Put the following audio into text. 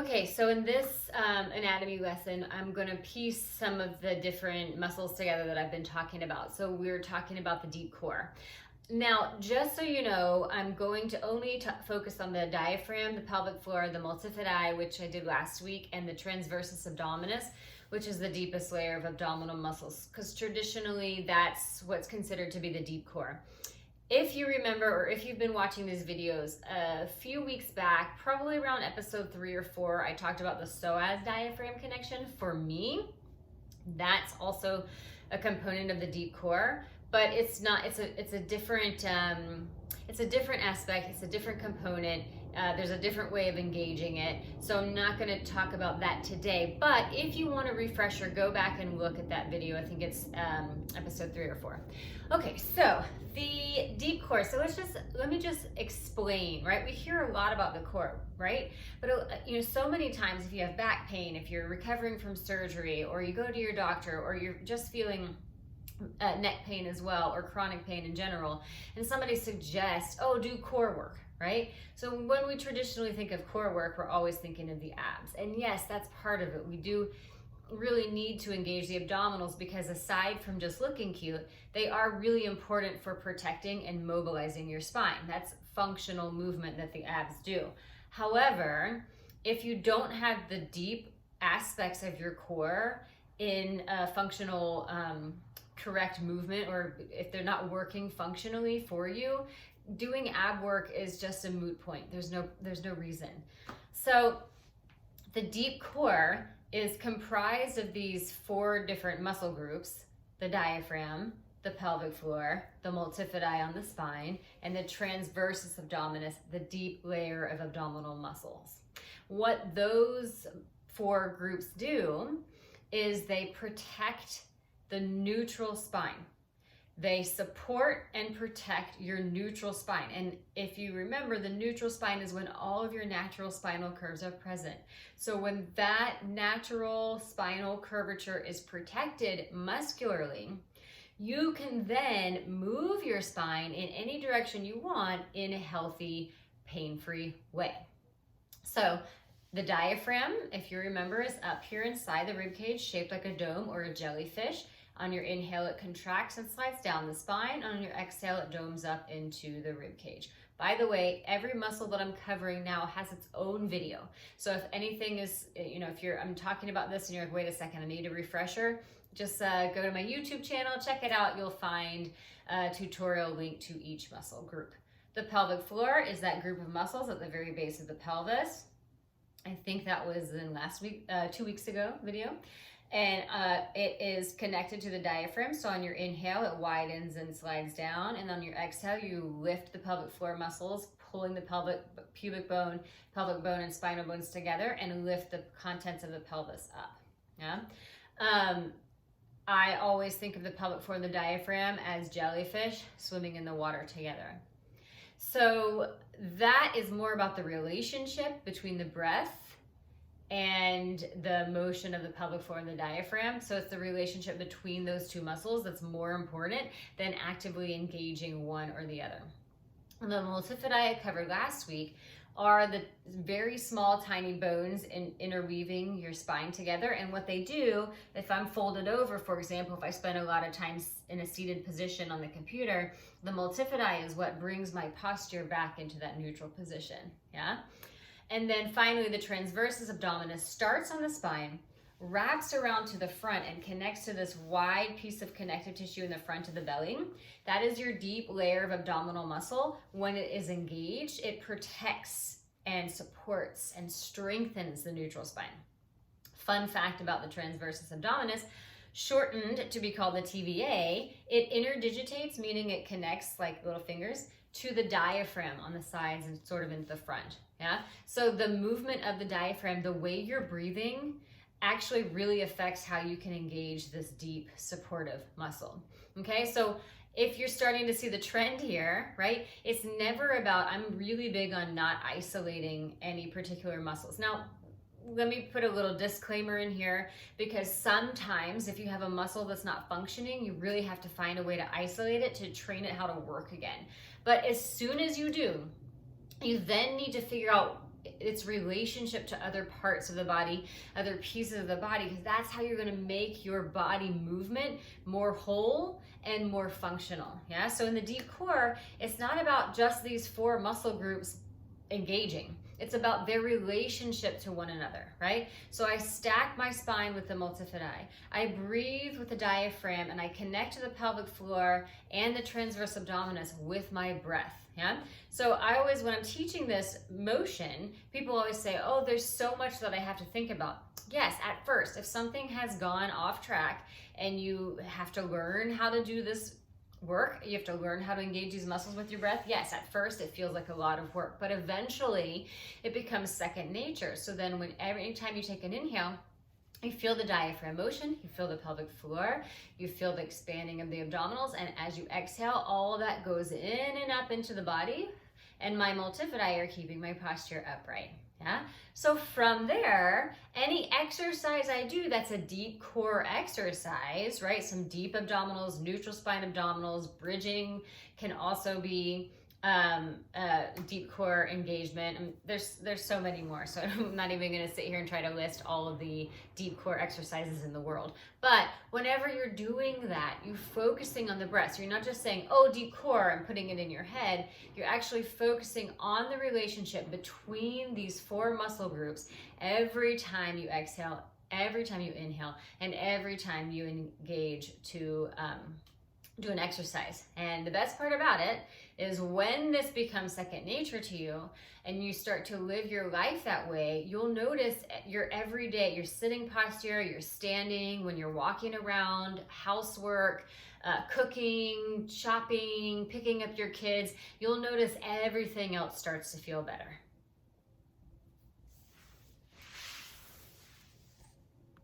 Okay, so in this anatomy lesson, I'm going to piece some of the different muscles together that I've been talking about. So we're talking about the deep core. Now, just so you know, I'm going to only focus on the diaphragm, the pelvic floor, the multifidi, which I did last week, and the transversus abdominis, which is the deepest layer of abdominal muscles, because traditionally that's what's considered to be the deep core. If you remember, or if you've been watching these videos, a few weeks back, probably around episode 3 or 4, I talked about the psoas diaphragm connection. For me, that's also a component of the deep core, but it's not. It's a different aspect. It's a different component. There's a different way of engaging it. So I'm not going to talk about that today. But if you want a refresher, go back and look at that video. I think it's episode 3 or 4. Okay, so the deep core. So let me just explain, right? We hear a lot about the core, right? But so many times if you have back pain, if you're recovering from surgery, or you go to your doctor, or you're just feeling neck pain as well, or chronic pain in general, and somebody suggests, oh, do core work, right? So when we traditionally think of core work, we're always thinking of the abs. And yes, that's part of it. We do really need to engage the abdominals because aside from just looking cute, they are really important for protecting and mobilizing your spine. That's functional movement that the abs do. However, if you don't have the deep aspects of your core in a functional correct movement, or if they're not working functionally for you, doing ab work is just a moot point. There's no reason. So the deep core is comprised of these 4 different muscle groups: the diaphragm, the pelvic floor, the multifidi on the spine, and the transversus abdominis, the deep layer of abdominal muscles. What those 4 groups do is they protect the neutral spine. They support and protect your neutral spine. And if you remember, the neutral spine is when all of your natural spinal curves are present. So when that natural spinal curvature is protected muscularly, you can then move your spine in any direction you want in a healthy, pain-free way. So the diaphragm, if you remember, is up here inside the rib cage, shaped like a dome or a jellyfish. On your inhale, it contracts and slides down the spine. On your exhale, it domes up into the rib cage. By the way, every muscle that I'm covering now has its own video. So if anything is, I'm talking about this and you're like, wait a second, I need a refresher, just go to my YouTube channel, check it out. You'll find a tutorial link to each muscle group. The pelvic floor is that group of muscles at the very base of the pelvis. I think that was in last week, 2 weeks ago video. And it is connected to the diaphragm. So on your inhale, it widens and slides down. And on your exhale, you lift the pelvic floor muscles, pulling the pubic bone and spinal bones together, and lift the contents of the pelvis up. Yeah. I always think of the pelvic floor and the diaphragm as jellyfish swimming in the water together. So that is more about the relationship between the breath and the motion of the pelvic floor and the diaphragm. So it's the relationship between those 2 muscles that's more important than actively engaging one or the other. And the multifidi I covered last week are the very small, tiny bones interweaving your spine together. And what they do, if I'm folded over, for example, if I spend a lot of time in a seated position on the computer, the multifidi is what brings my posture back into that neutral position. Yeah. And then finally, the transversus abdominis starts on the spine, wraps around to the front, and connects to this wide piece of connective tissue in the front of the belly. That is your deep layer of abdominal muscle. When it is engaged, it protects and supports and strengthens the neutral spine. Fun fact about the transversus abdominis, shortened to be called the TVA, it interdigitates, meaning it connects like little fingers, to the diaphragm on the sides and sort of into the front. Yeah. So the movement of the diaphragm, the way you're breathing, actually really affects how you can engage this deep supportive muscle. Okay. So if you're starting to see the trend here, right, it's never about, I'm really big on not isolating any particular muscles. Now, let me put a little disclaimer in here, because sometimes if you have a muscle that's not functioning, you really have to find a way to isolate it, to train it how to work again. But as soon as you do, you then need to figure out its relationship to other parts of the body, other pieces of the body, because that's how you're going to make your body movement more whole and more functional. Yeah. So in the deep core, it's not about just these 4 muscle groups engaging. It's about their relationship to one another, right? So I stack my spine with the multifidi. I breathe with the diaphragm, and I connect to the pelvic floor and the transverse abdominis with my breath. Yeah. So I always, when I'm teaching this motion, people always say, oh, there's so much that I have to think about. Yes, at first, if something has gone off track and you have to learn how to do this work, you have to learn how to engage these muscles with your breath. Yes, at first it feels like a lot of work, but eventually it becomes second nature. So then every time you take an inhale, you feel the diaphragm motion, you feel the pelvic floor, you feel the expanding of the abdominals, and as you exhale, all of that goes in and up into the body, and my multifidi are keeping my posture upright. Yeah. So from there, any exercise I do that's a deep core exercise, right? Some deep abdominals, neutral spine abdominals, bridging can also be deep core engagement. And there's so many more, so I'm not even going to sit here and try to list all of the deep core exercises in the world. But whenever you're doing that, you're focusing on the breath. So you're not just saying, oh, deep core, and putting it in your head. You're actually focusing on the relationship between these 4 muscle groups every time you exhale, every time you inhale, and every time you engage to do an exercise. And the best part about it is when this becomes second nature to you and you start to live your life that way, you'll notice your everyday, your sitting posture, your standing, when you're walking around, housework, cooking, shopping, picking up your kids, you'll notice everything else starts to feel better.